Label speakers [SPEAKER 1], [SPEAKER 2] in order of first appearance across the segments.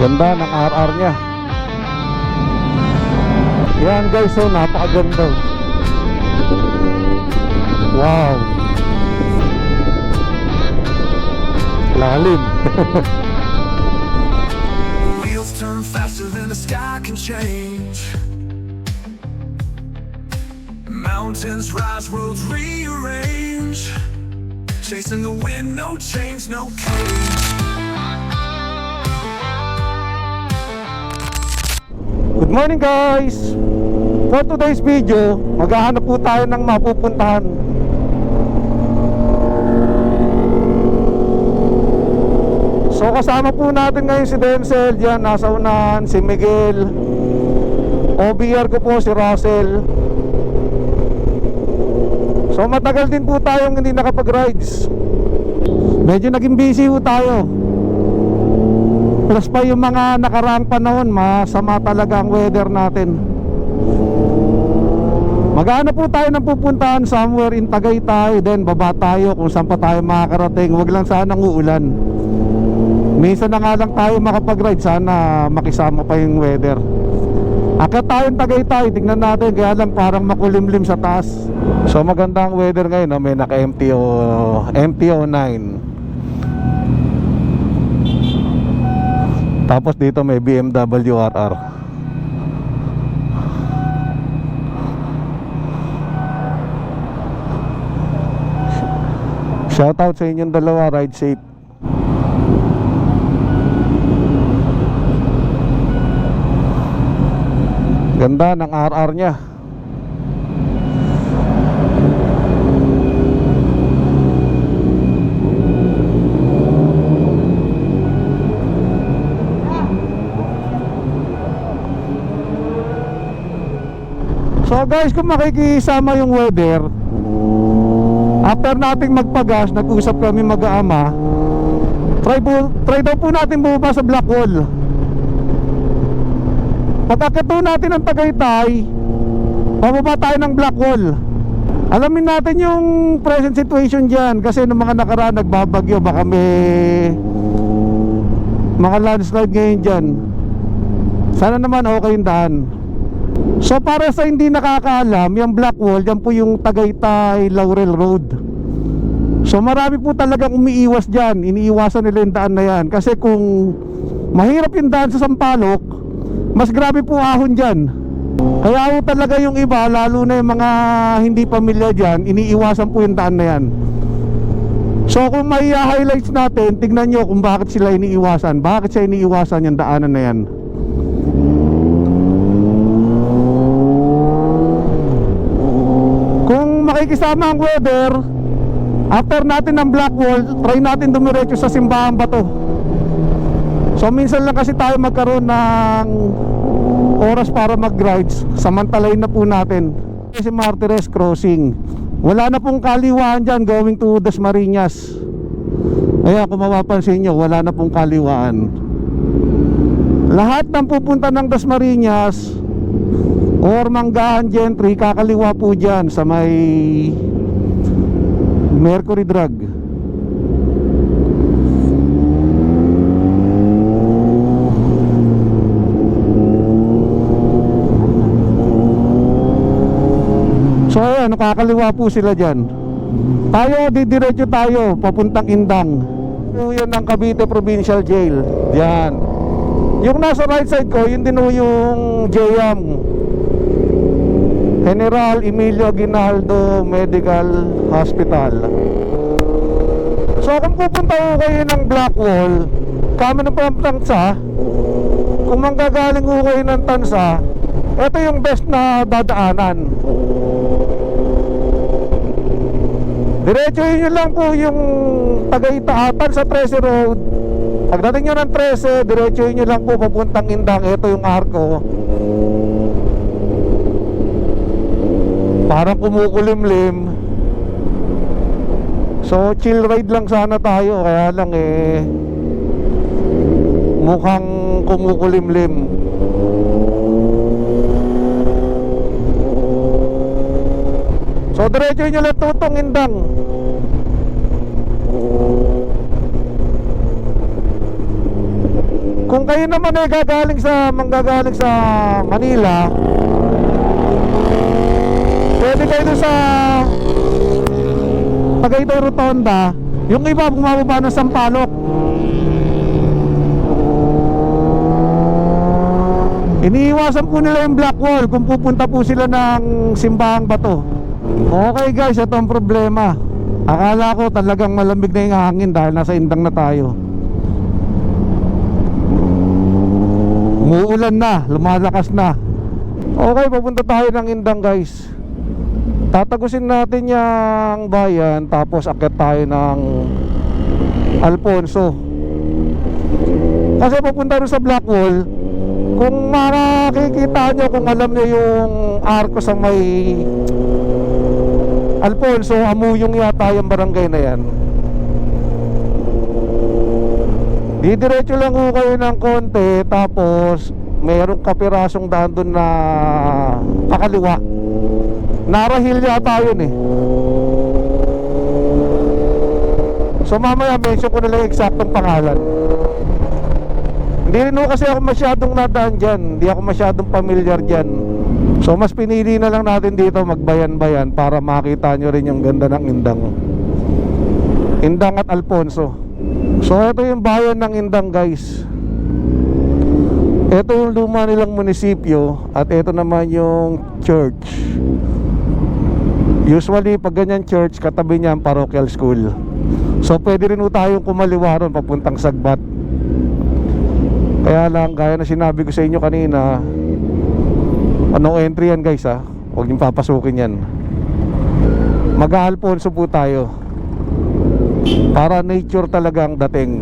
[SPEAKER 1] Ganda ng RR nya. Yan guys, so napakaganda. Wow, lalim.
[SPEAKER 2] Wheels turn faster than the sky can change. Mountains rise, roads rearrange. Chasing the wind, no chains, no cage.
[SPEAKER 1] Good morning guys. For today's video, maghahanap po tayo ng mapupuntahan. So kasama po natin ngayon si Denzel, diyan nasa unahan, si Miguel. OBR ko po si Russell. So matagal din po tayong hindi nakapag-rides. Medyo naging busy po tayo. Plus pa yung mga nakaraang panahon, masama talaga ang weather natin. Maghanap po tayo ng pupuntahan somewhere in Tagaytay. Then baba tayo kung saan pa tayo makakarating. Huwag lang sanang uulan. Minsan na nga lang tayo makapag-ride. Sana makisama pa yung weather. Akit tayong Tagaytay, tignan natin. Kaya lang parang makulimlim sa taas. So maganda ang weather ngayon, no? May naka MTO9. Tapos dito may BMW RR. Shoutout sa inyong dalawa, ride safe. Ganda ng RR nya. So guys, kung makikisama yung weather, after nating magpagas, nag-usap kami mag-aama, try daw po natin bumaba sa Blackwall. Pagkakito natin ng Tagaytay, pababa tayo ng Blackwall. Alamin natin yung present situation dyan. Kasi nung mga nakaraan nagbabagyo, baka may mga landslide ngayon dyan. Sana naman okay yung daan. So para sa hindi nakakaalam, yung Blackwall, yan po yung Tagaytay Laurel Road. So marami po talagang umiiwas dyan. Iniiwasan nila yung daan na yan. Kasi kung mahirap yung daan sa Sampaloc, mas grabe po ahon dyan. Kaya po talaga yung iba, lalo na yung mga hindi pamilya dyan, iniiwasan po yung daan na yan. So kung may highlights natin, tignan nyo kung bakit sila iniiwasan. Bakit siya iniiwasan yung daanan na yan. Makikisama ang weather, after natin ng Blackwall, try natin dumiretso sa Simbahan Bato. So minsan lang kasi tayo magkaroon ng oras para mag-rides. Samantalayin na po natin si Martires Crossing. Wala na pong kaliwaan dyan going to Dasmariñas. Ayan, kung mapapansin nyo, wala na pong kaliwaan. Lahat ng pupunta ng Dasmariñas or Manggahan Gentry, kakaliwa po dyan sa may Mercury Drug. So ayan, kakaliwa po sila dyan. Tayo, didiretso tayo papuntang Indang. Yan ang Cavite Provincial Jail. Yan. Yung nasa right side ko, yun din yung JM, General Emilio Aguinaldo Medical Hospital. So kung pupunta ko kayo ng Blackwall, kami ng Tansa, kung manggagaling ko kayo ng Tansa, ito yung best na dadaanan. Diretsuhin nyo lang po yung Tagaytay sa 13 Road. Pagdating nyo ng 13, diretsuhin nyo lang po papuntang Indang. Ito yung arko. Parang kumukulimlim. So chill ride lang sana tayo. Kaya lang mukhang kumukulimlim. So diretso nyo lang tutong Indang. Kung kayo naman ay manggagaling sa Manila, pwede kayo doon sa Tagaytay Rotonda. Yung iba bumababa ng Sampaloc. Iniiwasan po nila yung black wall kung pupunta po sila ng Simbahang Bato. Okay guys, ito ang problema. Akala ko talagang malamig na yung hangin dahil nasa Indang na tayo. Umuulan na, lumalakas na. Okay, papunta tayo ng Indang guys. Tatagusin natin yung bayan, tapos akyat tayo ng Alfonso. Kasi papunta rin sa black wall. Kung makikita nyo, kung alam nyo yung arko sa may Alfonso, Amuyong yata yung barangay na yan. Didiretso lang ho kayo ng konti, tapos mayroong kapirasong daan doon na pakaliwa. Narahil yata yun eh. So mamaya mention ko na lang eksaktong pangalan. Hindi rin kasi ako masyadong nadaan dyan. Hindi ako masyadong familiar dyan. So mas pinili na lang natin dito magbayan-bayan para makita nyo rin yung ganda ng Indang. Indang at Alfonso. So ito yung bayan ng Indang guys. Ito yung luma nilang munisipyo. At ito naman yung church. Usually pag ganyan church, katabi niya ang parochial school. So pwede rin tayong kumaliwa ron papuntang Sagbat. Kaya lang, gaya na sinabi ko sa inyo kanina, no entry yan guys ha. Huwag niyong papasukin yan. Mag-Alfonso po tayo. Para nature talaga ang dating.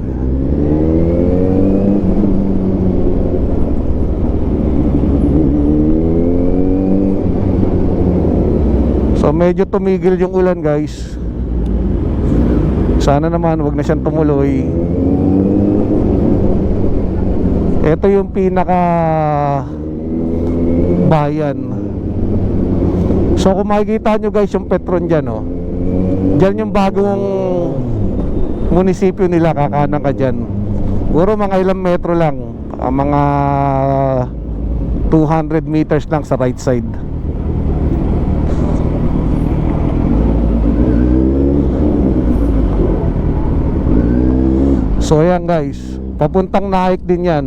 [SPEAKER 1] So medyo tumigil yung ulan guys. Sana naman huwag na siyang tumuloy. Ito yung pinaka bayan. So kung makikita nyo guys yung Petron dyan oh, dyan yung bagong munisipyo nila, kakanan ka dyan. Puro mga ilang metro lang, mga 200 meters lang sa right side. So ayan guys, papuntang Naik din yan.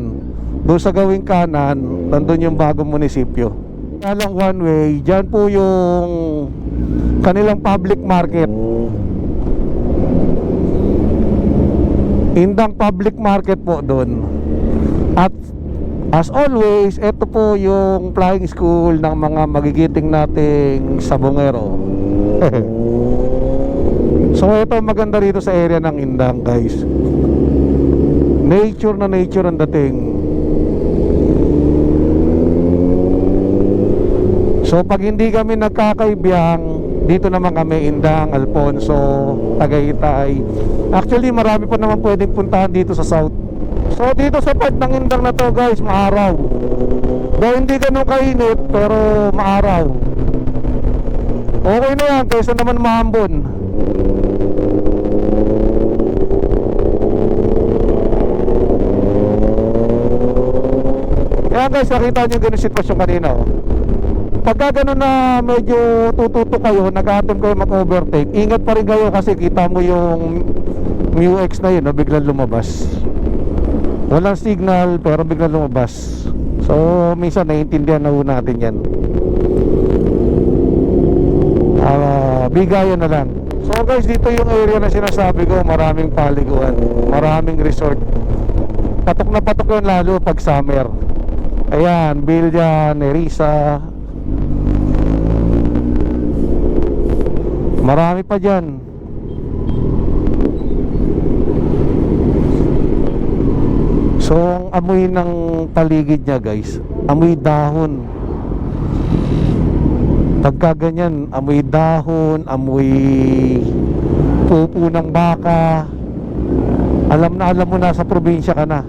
[SPEAKER 1] Doon sa gawing kanan, nandun yung bagong munisipyo. Kaya lang one way, dyan po yung kanilang public market. Indang public market po doon. At as always, ito po yung flying school ng mga magigiting nating sabongero. So ito maganda rito sa area ng Indang guys. Nature na nature ang dating. So pag hindi kami nagkakaibiyang, dito naman kami Indang, Alfonso, Tagaytay. Actually marami pa naman pwedeng puntahan dito sa south. So dito sa part ng Indang na to guys, maaraw. Though hindi ganun kainit, pero maaraw. Okay na yan, kaysa naman maambon. Kaya guys, nakita nyo yung ganun sitwasyon kanina oh. Pagka gano'n na medyo tututo kayo, nag-attempt kayo mag-overtake, ingat pa rin kayo kasi kita mo yung MUX na yun, no? Biglang lumabas. Walang signal pero biglang lumabas. So minsan naiintindihan na ho natin yan. Bigayan na lang. So guys, dito yung area na sinasabi ko, maraming paliguan, maraming resort. Patok na patok yun lalo pag summer. Ayan, Bilyan, Nerissa. Marami pa dyan. So ang amoy ng paligid niya guys, amoy dahon. Pagka ganyan, amoy dahon, amoy pupo ng baka. Alam na alam mo na sa probinsya ka na.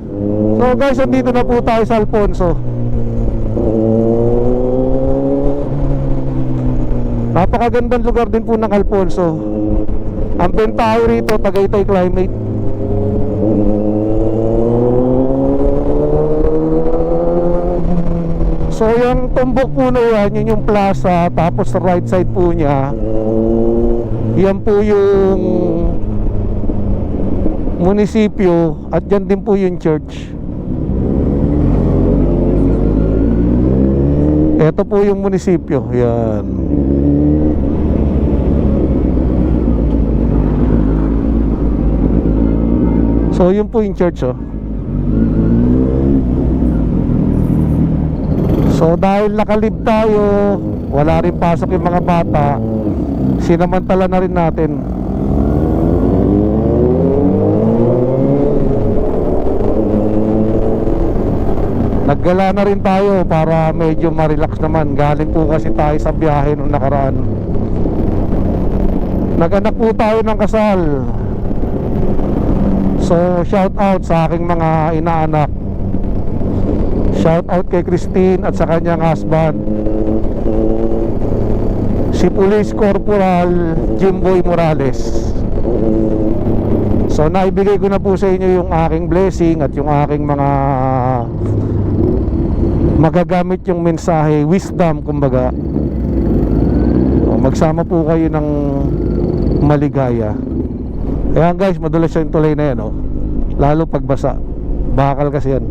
[SPEAKER 1] So guys, andito na po tayo sa Alfonso. Napakagandang lugar din po ng Alfonso. Ang bentahe rito, Tagaytay climate. Yung tumbok po na yan, yun yung plaza. Tapos sa right side po niya, yan po yung munisipyo. At dyan din po yung church. Ito po yung munisipyo. Yan. So yun po yung church, oh. So dahil nakalib tayo, wala rin pasok yung mga bata, sinamantala na rin natin. Naggala na rin tayo para medyo ma-relax naman. Galing po kasi tayo sa biyahe nung nakaraan. Naganak po tayo ng kasal. So shout out sa aking mga inaanak. Shout out kay Christine at sa kanyang husband, si Police Corporal Jimboy Morales. So naibigay ko na po sa inyo yung aking blessing at yung aking mga magagamit yung mensahe, wisdom kumbaga. Magsama po kayo ng maligaya. Ayan guys, madulas yung tulay na yan, oh. Lalo pagbasa. Bakal kasi yan.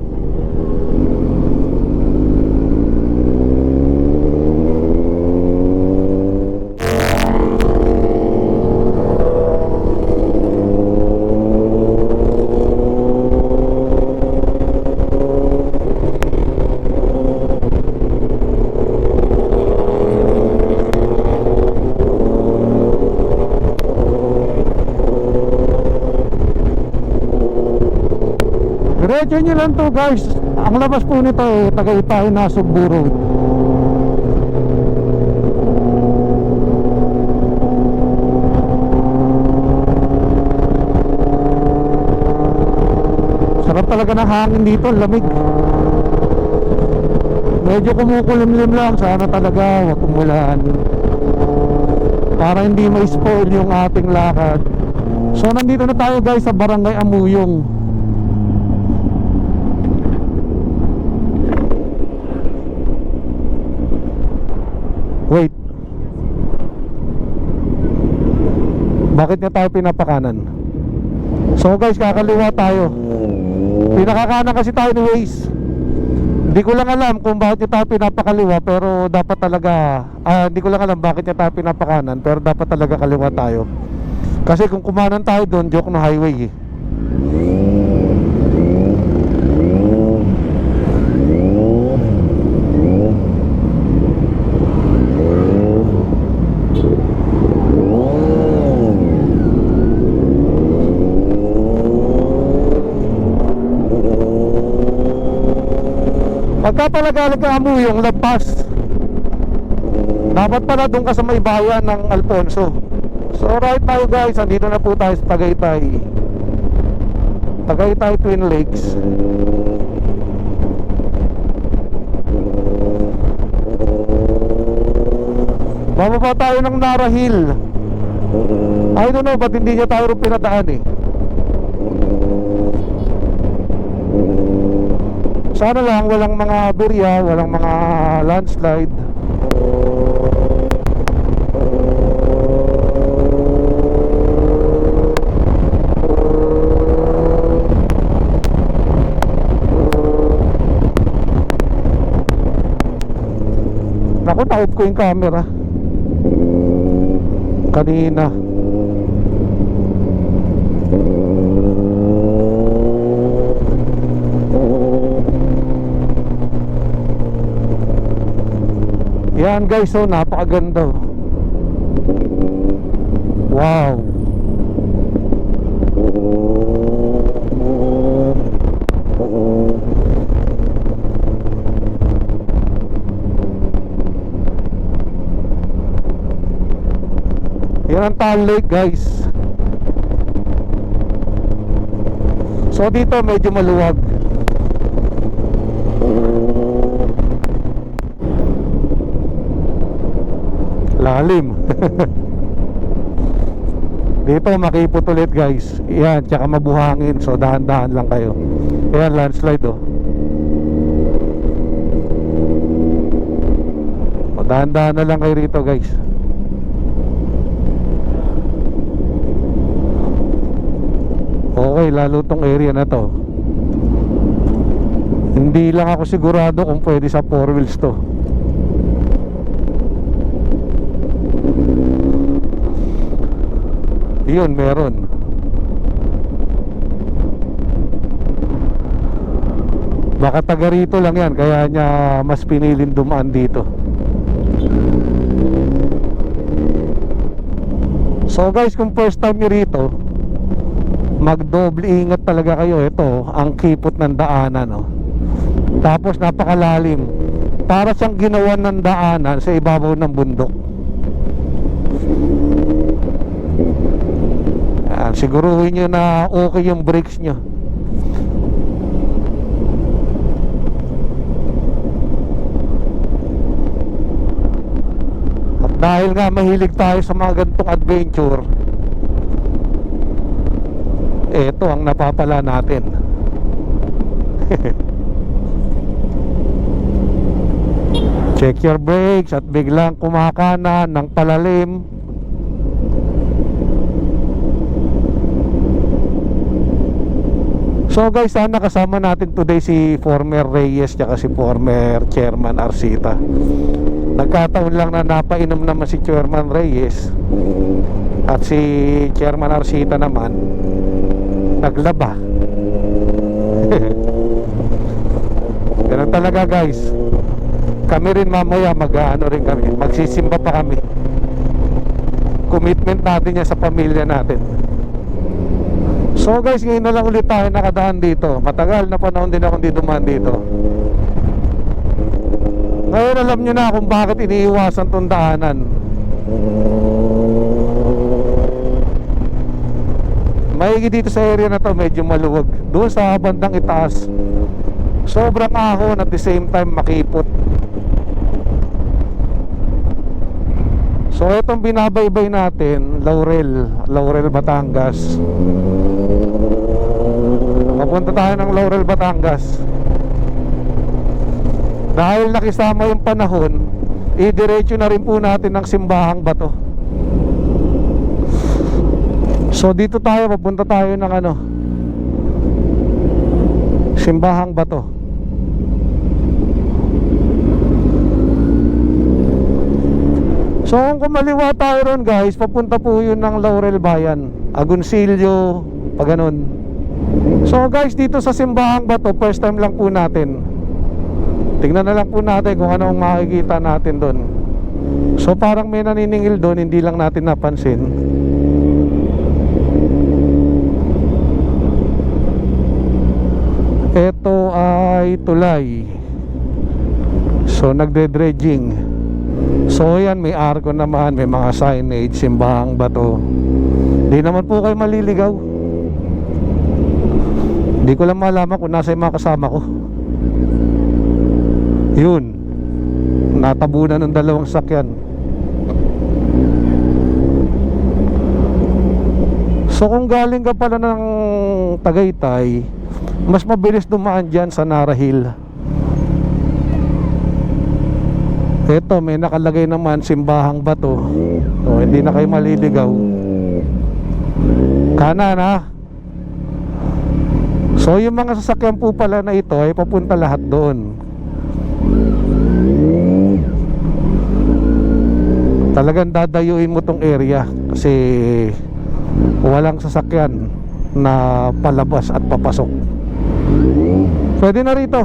[SPEAKER 1] Diretso nyo lang to guys. Ang labas po nito Tagaytay na Sugbo Road. Sarap talaga ng hangin dito, lamig. Medyo kumukulimlim lang. Sana talaga wag umulan para hindi ma-spoil yung ating lakad. So nandito na tayo guys sa Barangay Amuyong. Wait. Bakit niya tayo pinapakanan? So guys, kakaliwa tayo. Pinakakanan kasi tayo ni Waze. Hindi ko lang alam kung bakit niya tayo pinapakaliwa, pero dapat talaga hindi ko lang alam bakit niya tayo pinapakanan, pero dapat talaga kaliwa tayo. Kasi kung kumanan tayo doon, joke na highway eh. Pagka pala galing ka Amuyong, lampas, dapat pala doon ka sa may bayan ng Alfonso. So right tayo guys, andito na po tayo sa Tagaytay Twin Lakes. Bababa tayo ng Nara Hill. I don't know ba't hindi niya tayo rin pinadaan eh. Sana lang walang mga aberya, walang mga landslide. Naku, na-off ko yung camera kanina. Yan guys, so napakaganda. Wow. Yan ang Taal Lake guys. So dito medyo maluwag. Lalim. Dito makipot ulit guys. Yan, tsaka mabuhangin. So dahan-dahan lang kayo. Yan, landslide oh. Dahan-dahan na lang kayo rito guys. Okay, lalo tong area na to. Hindi lang ako sigurado kung pwede sa 4 wheels to. Yun, meron. Baka taga rito lang yan, kaya niya mas pinilin dumaan dito. So guys, kung first time nyo rito, magdoble ingat talaga kayo. Ito, ang kipot ng daanan, oh. Tapos napakalalim. Para siyang ginawan ng daanan sa ibabaw ng bundok. Yan, siguruhin nyo na okay yung brakes nyo. At dahil nga mahilig tayo sa mga ganitong adventure, ito ang napapala natin. Check your brakes at biglang kumakanan ng palalim. So guys, sana kasama natin today si former Reyes at si former Chairman Arcita. Nagkataon lang na napainom naman si Chairman Reyes at si Chairman Arcita naman naglaba. Ganun talaga guys. Kami rin mamaya mag-ano rin kami, magsisimba pa kami. Commitment natin yan sa pamilya natin. So guys, ngayon na lang ulit tayo nakadaan dito. Matagal na panahon din ako hindi dumaan dito. Ngayon alam nyo na kung bakit iniiwasan tong daanan. Maigi dito sa area na to, medyo maluwag. Doon sa bandang itaas, sobrang ahon at the same time makipot. So itong binabaybay natin, Laurel, Batangas. Papunta tayo ng Laurel, Batangas. Dahil nakisama yung panahon, idiretso na rin po natin ng Simbahang Bato. So dito tayo, papunta tayo ng Simbahang Bato. So kung kumaliwa tayo ron guys, papunta po yun ng Laurel Bayan, Agoncillo, pag ganun. So guys, dito sa Simbahang Bato, first time lang po natin. Tingnan na lang po natin kung anong makikita natin doon. So parang may naniningil doon, hindi lang natin napansin. Ito ay tulay. So nagde-dredging. So yan, may arko naman, may mga signage, Simbahang Bato. Di naman po kayo maliligaw. Di ko lang malaman kung nasa yung mga kasama ko. Yun, natabunan ng dalawang sakyan. So kung galing ka pala ng Tagaytay, mas mabilis dumaan dyan sa Nara Hill. Ito, may nakalagay naman Simbahang Bato. So, hindi na kayo maliligaw. Kanan ha. So yung mga sasakyan po pala na ito ay papunta lahat doon. Talagang dadayuin mo tong area kasi walang sasakyan na palabas at papasok. Pwede na rito.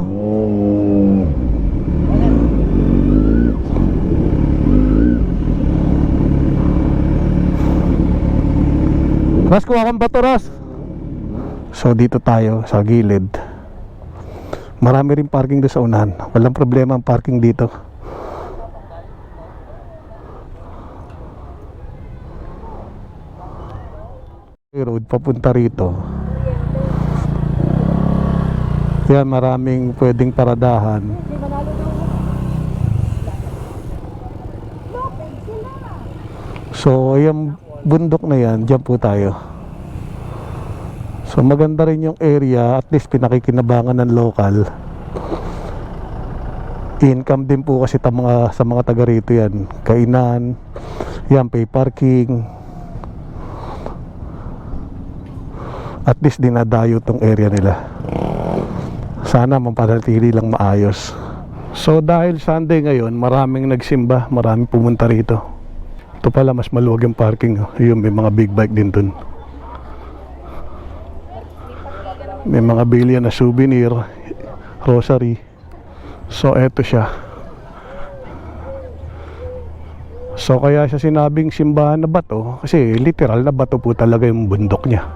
[SPEAKER 1] Ras, kuha kang bato, Ras. So dito tayo sa gilid. Marami rin parking doon sa unahan. Walang problema ang parking dito. Road papunta rito. Yan, maraming pwedeng paradahan. So yung bundok na yan, dyan po tayo. So maganda rin yung area, at least pinakikinabangan ng local. income din po kasi sa mga taga rito yan. Kainan, yan, pay parking. At least dinadayo tong area nila. Sana mapanatili lang maayos. So dahil Sunday ngayon, maraming nagsimba, maraming pumunta rito. Ito pala, mas maluwag yung parking. Yun, may mga big bike din dun. May mga bilya na souvenir, rosary. So eto siya. So kaya siya sinabing simbahan na bato, kasi literal na bato po talaga yung bundok niya.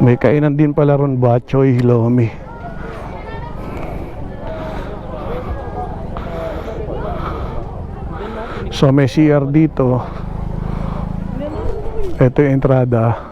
[SPEAKER 1] May kainan din pala ron, Bachoy Hilomi. So may CR dito. Ito yung entrada.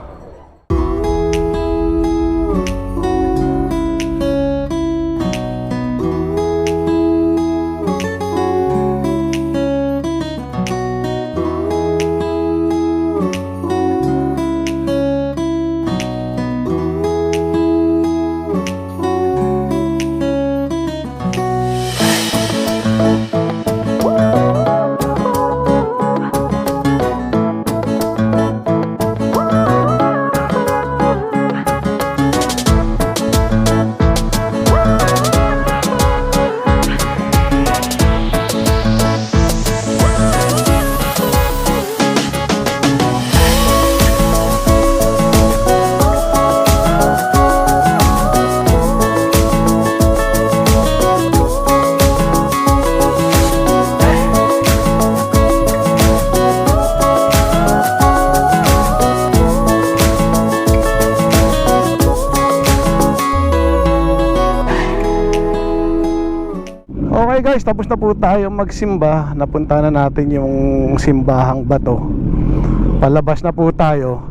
[SPEAKER 1] Okay guys, tapos na po tayo magsimba. Napunta na natin yung simbahang bato. Palabas na po tayo.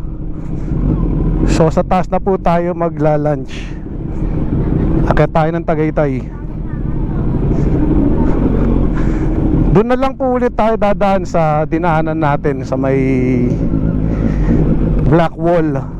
[SPEAKER 1] So sa taas na po tayo magla-lunch. Akyat tayo ng Tagaytay. Doon na lang po ulit tayo dadaan sa dinaanan natin sa may Black Wall.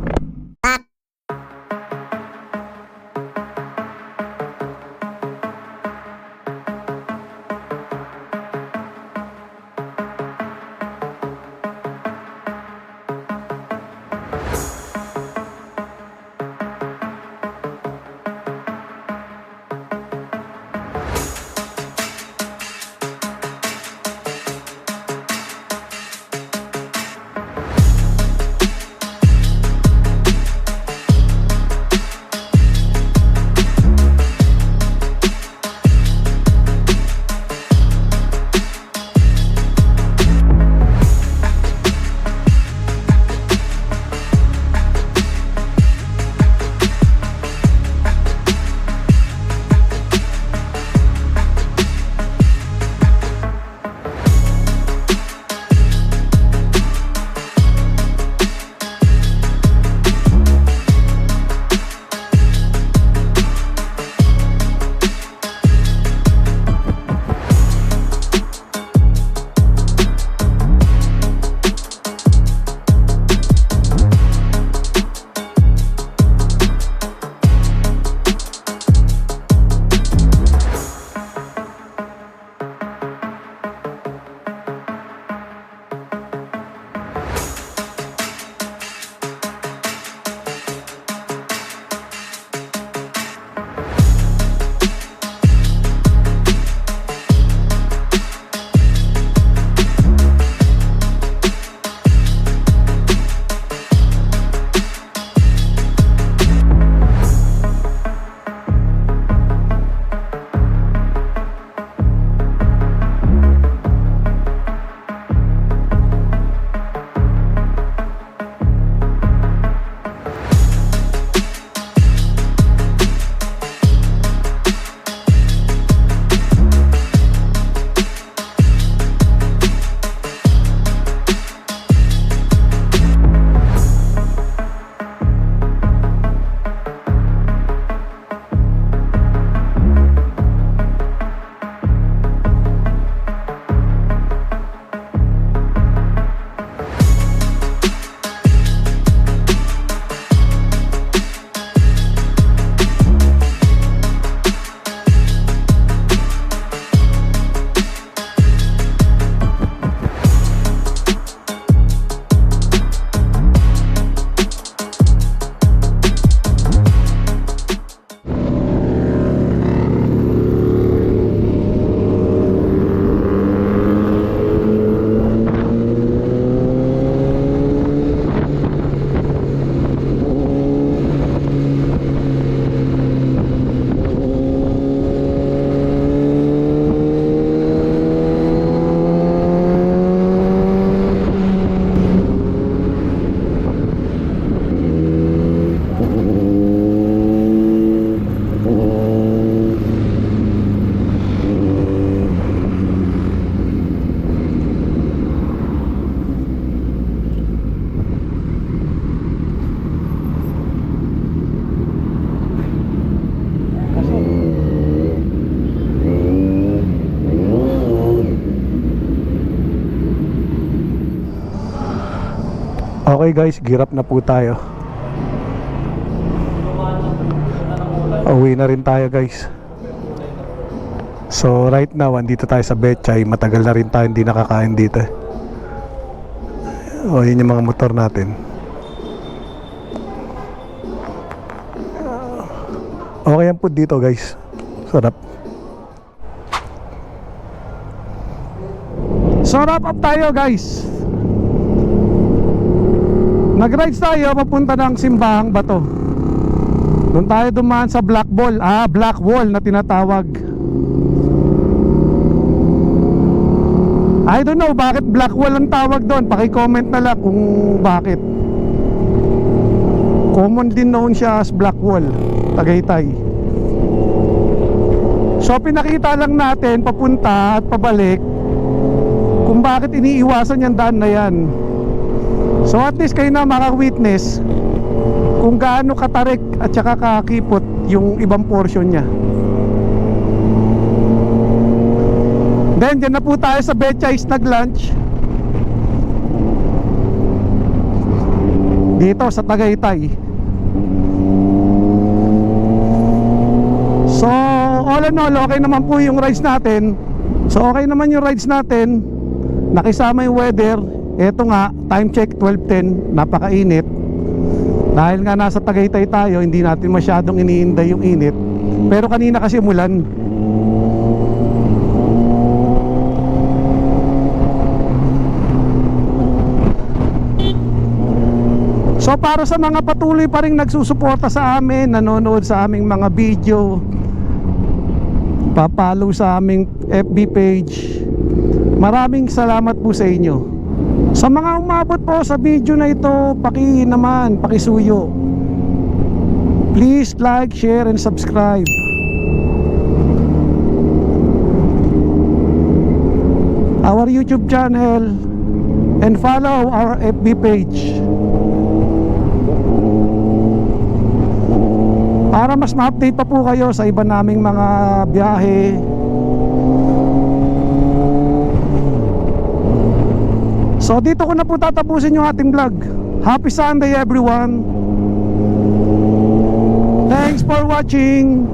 [SPEAKER 1] Okay guys, girap na po tayo. Uwi na rin tayo guys. So right now, andito tayo sa Betchay. Matagal na rin tayo hindi nakakain dito. O, yun yung mga motor natin. Okay ang food dito guys. Sarap. So wrap up tayo guys. Nag-rides tayo papunta ng Simbahang Bato. Doon tayo dumaan sa Black Wall na tinatawag. I don't know bakit Black Wall ang tawag doon. Paki-comment na lang kung bakit. Common din known siya as Black Wall, Tagaytay. So pinakita lang natin papunta at pabalik kung bakit iniiwasan yung daan na yan. So at least kayo na makaka-witness kung gaano katarik at saka kakipot yung ibang portion niya. Then dyan na po tayo sa Betchay nag-lunch dito sa Tagaytay. So all in all, okay naman po yung rides natin. So okay naman yung rides natin. Nakisama yung weather. Eto nga, time check 12:10. Napakainit. Dahil nga nasa Tagaytay tayo, hindi natin masyadong iniinday yung init. Pero kanina kasi umulan. So para sa mga patuloy pa rin nagsusuporta sa amin, nanonood sa aming mga video, papalo sa aming FB page, maraming salamat po sa inyo. Sa mga umabot po sa video na ito, pakisuyo. Please like, share, and subscribe. Our YouTube channel and follow our FB page para mas ma-update pa po kayo sa iba naming mga biyahe. So dito ko na po tatapusin yung ating vlog. Happy Sunday everyone. Thanks for watching.